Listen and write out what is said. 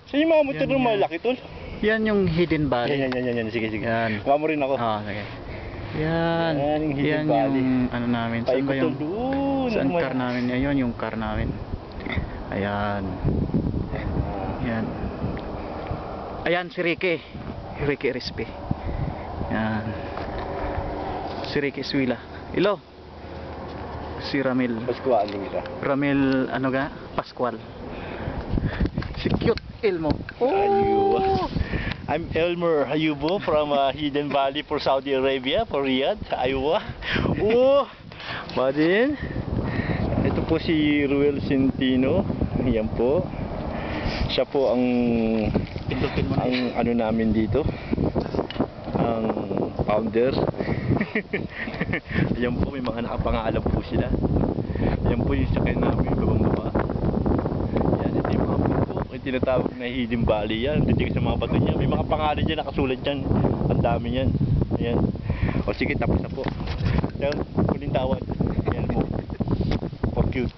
Saan yung mga motor Yan, ng yan. malaki tol? Yan yung Hidden Valley. Yan. Sige. Yan. Kuha mo rin ako. Sige. Yan. Yan yung Hidden Yan Valley. yung ano namin. Saan ba Paikot tol yung doon. saan car namin? Ayun yung car namin. Ayan. Yan. Ayan si Ricky. Ricky Rispi. Yan. Si Ricky Suila. Hello. Si Ramil. Paskuhan din kita. Ramil ano ga? Pascual. Si cute Elmo. Ayun. I'm Elmer Hayubo from Hidden Valley for Saudi Arabia, for Riyadh, Aywa. Oh, badin. Ito po si Ruel Centino. Yan po. Siya po ang ano namin dito. Ang founder. Yan po, may mga nakapangalan po sila. Yan po yung sakay namin, babang baba. Yan, ito yung mga po. Yung tinatawag na Hidden Valley yan. Titigil sa mga bato niya. May mga pangalan dyan, nakasulat dyan. Ang dami yan. Ayan. O sige, tapos na po. Yan, kuling tawad. Yan mo. For cute.